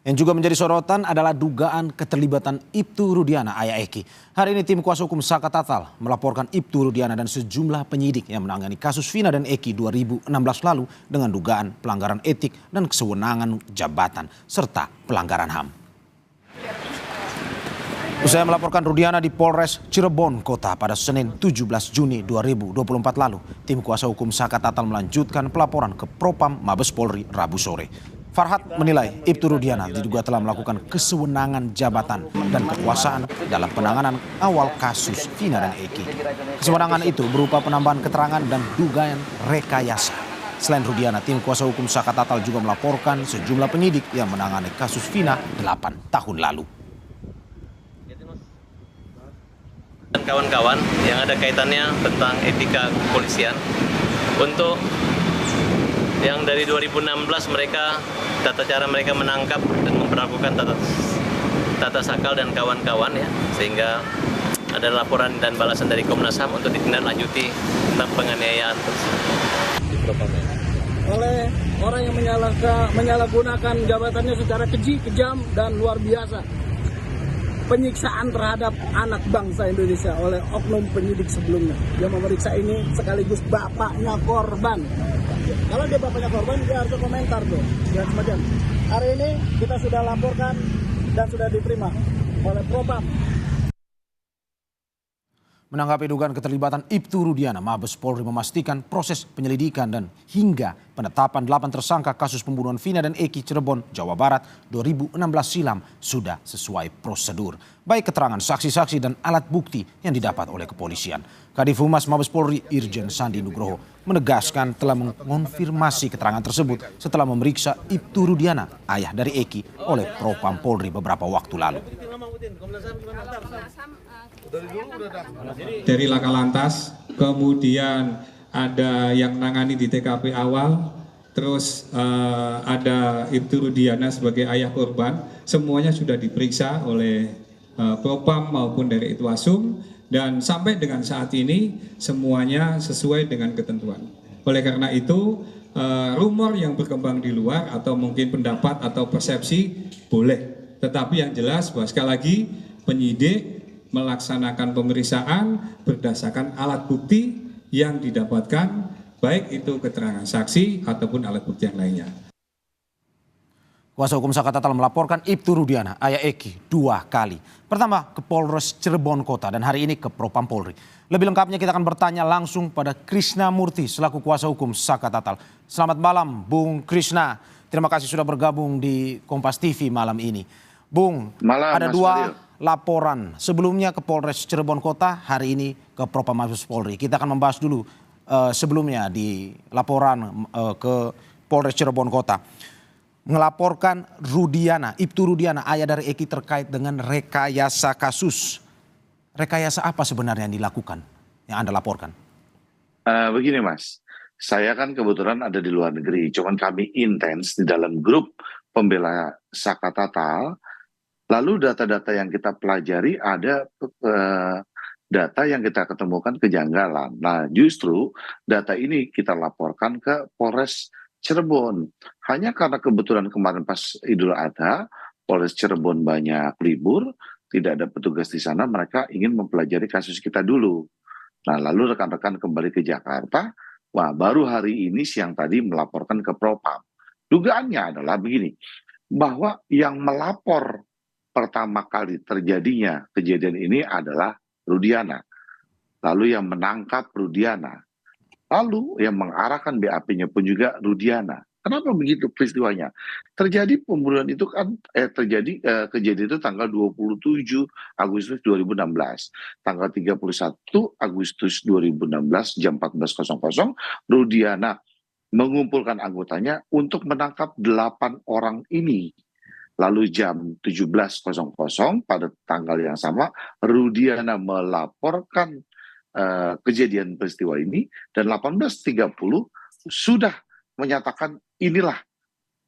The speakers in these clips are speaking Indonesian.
Yang juga menjadi sorotan adalah dugaan keterlibatan Ibtu Rudiana, ayah Eki. Hari ini tim kuasa hukum Saka Tatal melaporkan Ibtu Rudiana dan sejumlah penyidik yang menangani kasus Vina dan Eki 2016 lalu dengan dugaan pelanggaran etik dan kesewenangan jabatan serta pelanggaran HAM. Usai melaporkan Rudiana di Polres Cirebon Kota pada Senin 17 Juni 2024 lalu, tim kuasa hukum Saka Tatal melanjutkan pelaporan ke Propam Mabes Polri Rabu sore. Farhad menilai Ibtu Rudiana diduga telah melakukan kesewenangan jabatan dan kekuasaan dalam penanganan awal kasus Vina dan Eki. Kesewenangan itu berupa penambahan keterangan dan dugaan rekayasa. Selain Rudiana, tim kuasa hukum Saka Tatal juga melaporkan sejumlah penyidik yang menangani kasus Vina 8 tahun lalu. Dan kawan-kawan yang ada kaitannya tentang etika kepolisian untuk yang dari 2016 mereka tata cara mereka menangkap dan memperlakukan tata sakal dan kawan-kawan ya, sehingga ada laporan dan balasan dari Komnas HAM untuk ditindaklanjuti tentang penganiayaan oleh orang yang menyalahgunakan jabatannya secara keji, kejam dan luar biasa. Penyiksaan terhadap anak bangsa Indonesia oleh oknum penyidik sebelumnya. Dia memeriksa ini sekaligus bapaknya korban. Kalau dia bapaknya korban, dia harus komentar tuh. Jangan semacam. Hari ini kita sudah laporkan dan sudah diterima oleh Propam. Menanggapi dugaan keterlibatan Ibtu Rudiana, Mabes Polri memastikan proses penyelidikan dan hingga penetapan 8 tersangka kasus pembunuhan Vina dan Eki Cirebon, Jawa Barat 2016 silam sudah sesuai prosedur. Baik keterangan saksi-saksi dan alat bukti yang didapat oleh kepolisian. Kadif Humas Mabes Polri Irjen Sandi Nugroho menegaskan telah mengonfirmasi keterangan tersebut setelah memeriksa Ibtu Rudiana, ayah dari Eki, oleh Propam Polri beberapa waktu lalu. Dari Laka Lantas, kemudian ada yang nangani di TKP awal, terus ada Ibtu Rudiana sebagai ayah korban, semuanya sudah diperiksa oleh Propam maupun dari Itwasum, dan sampai dengan saat ini semuanya sesuai dengan ketentuan. Oleh karena itu, rumor yang berkembang di luar atau mungkin pendapat atau persepsi boleh, tetapi yang jelas bahwa sekali lagi penyidik melaksanakan pemeriksaan berdasarkan alat bukti yang didapatkan, baik itu keterangan saksi ataupun alat bukti yang lainnya. Kuasa hukum Saka Tatal melaporkan Ibtu Rudiana, ayah Eki, 2 kali. Pertama ke Polres Cirebon Kota dan hari ini ke Propam Polri. Lebih lengkapnya kita akan bertanya langsung pada Krishna Murti selaku kuasa hukum Saka Tatal. Selamat malam Bung Krishna, terima kasih sudah bergabung di Kompas TV malam ini. Bung, malam, ada Mas 2 Mario. laporan, sebelumnya ke Polres Cirebon Kota, hari ini ke Propam Mabes Polri. Kita akan membahas dulu sebelumnya di laporan ke Polres Cirebon Kota. Melaporkan Rudiana, Ibtu Rudiana, ayah dari Eki terkait dengan rekayasa kasus. Rekayasa apa sebenarnya yang dilakukan, yang Anda laporkan? Begini Mas, saya kan kebetulan ada di luar negeri, cuman kami intens di dalam grup pembela Saka Tatal. Lalu data-data yang kita pelajari ada data yang kita ketemukan kejanggalan. Nah justru data ini kita laporkan ke Polres Cirebon. Hanya karena kebetulan kemarin pas Idul Adha, Polres Cirebon banyak libur, tidak ada petugas di sana, mereka ingin mempelajari kasus kita dulu. Nah lalu rekan-rekan kembali ke Jakarta, wah baru hari ini siang tadi melaporkan ke Propam. Dugaannya adalah begini, bahwa yang melapor pertama kali terjadinya kejadian ini adalah Rudiana. Lalu yang menangkap Rudiana. Lalu yang mengarahkan BAP-nya pun juga Rudiana. Kenapa begitu peristiwanya? Terjadi pembunuhan itu kan kejadian itu tanggal 27 Agustus 2016. Tanggal 31 Agustus 2016 jam 14.00 Rudiana mengumpulkan anggotanya untuk menangkap 8 orang ini. Lalu jam 17.00 pada tanggal yang sama Rudiana melaporkan kejadian peristiwa ini dan 18.30 sudah menyatakan inilah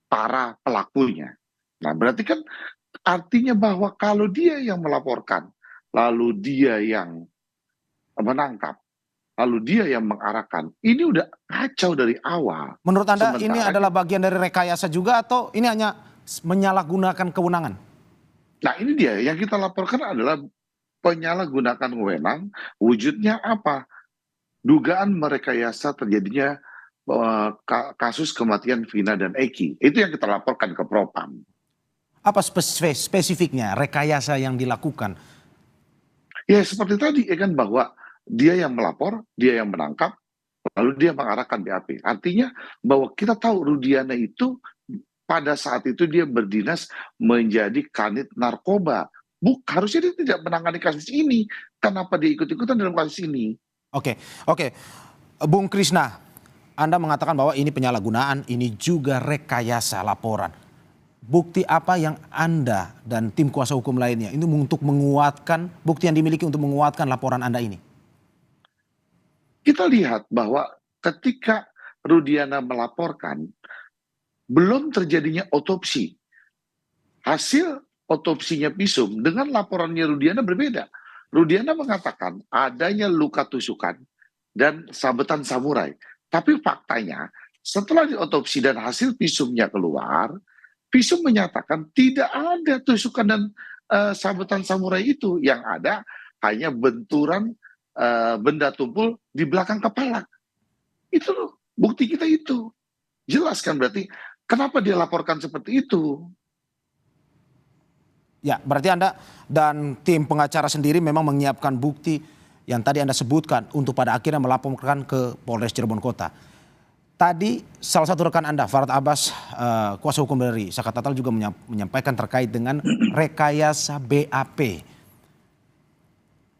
para pelakunya. Nah berarti kan artinya bahwa kalau dia yang melaporkan, lalu dia yang menangkap, lalu dia yang mengarahkan, ini udah kacau dari awal. Menurut Anda ini adalah bagian dari rekayasa juga atau ini hanya menyalahgunakan kewenangan? Nah ini dia, yang kita laporkan adalah penyalahgunaan wewenang, wujudnya apa? Dugaan merekayasa terjadinya kasus kematian Vina dan Eki. Itu yang kita laporkan ke Propam. Apa spesifiknya rekayasa yang dilakukan? Ya seperti tadi ya kan, bahwa dia yang melapor, dia yang menangkap, lalu dia mengarahkan BAP. Artinya bahwa kita tahu Rudiana itu pada saat itu dia berdinas menjadi kanit narkoba. Harusnya dia tidak menangani kasus ini. Kenapa dia ikut-ikutan dalam kasus ini? Oke. Bung Krisna, Anda mengatakan bahwa ini penyalahgunaan, ini juga rekayasa laporan. Bukti apa yang Anda dan tim kuasa hukum lainnya ini untuk menguatkan, bukti yang dimiliki untuk menguatkan laporan Anda ini? Kita lihat bahwa ketika Rudiana melaporkan, belum terjadinya otopsi. Hasil otopsinya visum dengan laporannya Rudiana berbeda. Rudiana mengatakan adanya luka tusukan dan sabetan samurai. Tapi faktanya setelah diotopsi dan hasil visumnya keluar, visum menyatakan tidak ada tusukan dan sabetan samurai itu. Yang ada hanya benturan benda tumpul di belakang kepala. Itu loh, bukti kita itu. Jelas kan, berarti kenapa dia laporkan seperti itu? Ya, berarti Anda dan tim pengacara sendiri memang menyiapkan bukti yang tadi Anda sebutkan untuk pada akhirnya melaporkan ke Polres Cirebon Kota. Tadi salah satu rekan Anda, Farhad Abbas, kuasa hukum dari Saka Tatal juga menyampaikan terkait dengan rekayasa BAP.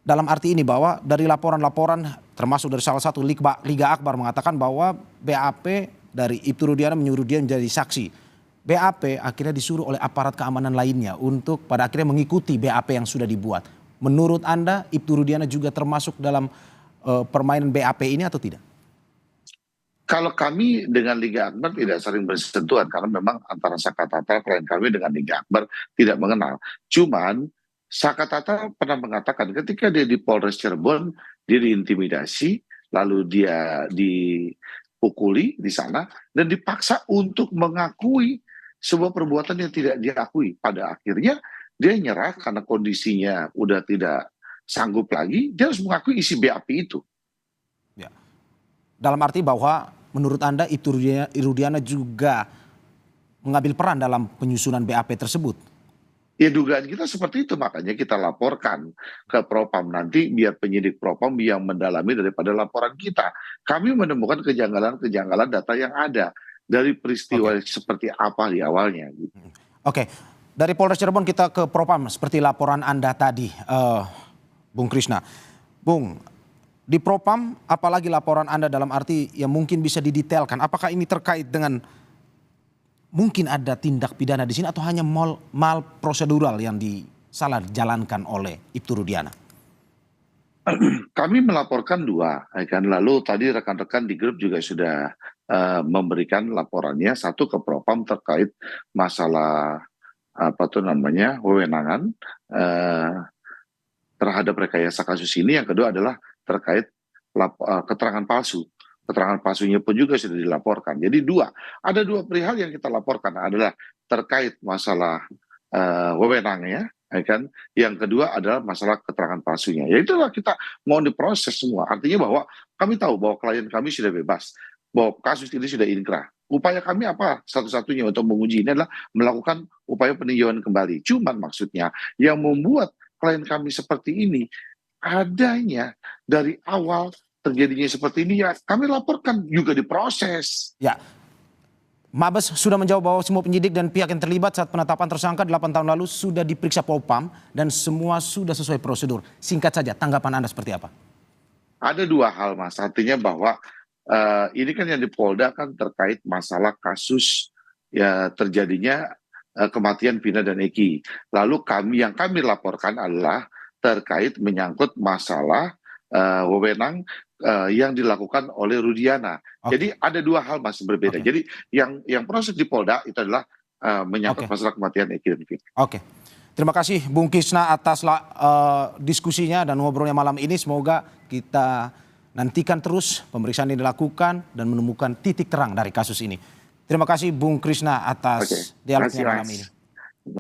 Dalam arti ini bahwa dari laporan-laporan termasuk dari salah satu Liga Akbar mengatakan bahwa BAP dari Ibtu Rudiana menyuruh dia menjadi saksi. BAP akhirnya disuruh oleh aparat keamanan lainnya untuk pada akhirnya mengikuti BAP yang sudah dibuat. Menurut Anda Ibtu Rudiana juga termasuk dalam permainan BAP ini atau tidak? Kalau kami dengan Liga Akbar tidak sering bersentuhan karena memang antara Saka Tatal klien kami dengan Liga Akbar tidak mengenal. Cuman Saka Tatal pernah mengatakan ketika dia di Polres Cirebon dia diintimidasi, lalu dia dipukuli di sana dan dipaksa untuk mengakui sebuah perbuatan yang tidak diakui. Pada akhirnya dia nyerah karena kondisinya udah tidak sanggup lagi, dia harus mengakui isi BAP itu. Ya. Dalam arti bahwa menurut Anda Ibtu Rudiana juga mengambil peran dalam penyusunan BAP tersebut? Ya dugaan kita seperti itu, makanya kita laporkan ke Propam nanti biar penyidik Propam yang mendalami daripada laporan kita. Kami menemukan kejanggalan-kejanggalan data yang ada dari peristiwa seperti apa di awalnya. Oke, dari Polres Cirebon kita ke Propam seperti laporan Anda tadi, Bung Krisna. Bung, di Propam apalagi laporan Anda dalam arti yang mungkin bisa didetailkan, apakah ini terkait dengan mungkin ada tindak pidana di sini atau hanya mal prosedural yang salah dijalankan oleh Ibtu Rudiana? Kami melaporkan dua, kan. Lalu tadi rekan-rekan di grup juga sudah memberikan laporannya, satu ke Propam terkait masalah wewenangan terhadap rekayasa kasus ini. Yang kedua adalah terkait keterangan palsu. Keterangan palsunya pun juga sudah dilaporkan. Jadi ada dua perihal yang kita laporkan, adalah terkait masalah wewenangnya, kan. Yang kedua adalah masalah keterangan palsunya. Ya itulah kita mau diproses semua. Artinya bahwa kami tahu bahwa klien kami sudah bebas, bahwa kasus ini sudah inkrah. Upaya kami apa? Satu-satunya untuk menguji ini adalah melakukan upaya peninjauan kembali. Cuman maksudnya yang membuat klien kami seperti ini adanya dari awal terjadinya seperti ini, ya kami laporkan juga diproses. Ya, Mabes sudah menjawab bahwa semua penyidik dan pihak yang terlibat saat penetapan tersangka 8 tahun lalu sudah diperiksa Propam dan semua sudah sesuai prosedur. Singkat saja, tanggapan Anda seperti apa? Ada dua hal, Mas. Artinya bahwa ini kan yang di Polda kan terkait masalah kasus ya terjadinya kematian Vina dan Eki. Lalu yang kami laporkan adalah terkait menyangkut masalah wewenang yang dilakukan oleh Rudiana. Jadi ada dua hal masih berbeda. Jadi yang proses di Polda itu adalah menyangkut masalah kematian Eki dan Vina. Oke. Terima kasih Bung Krisna atas diskusinya dan ngobrolnya malam ini. Semoga kita nantikan terus pemeriksaan yang dilakukan dan menemukan titik terang dari kasus ini. Terima kasih Bung Krishna atas Oke, dialognya makasih, malam Mas. ini.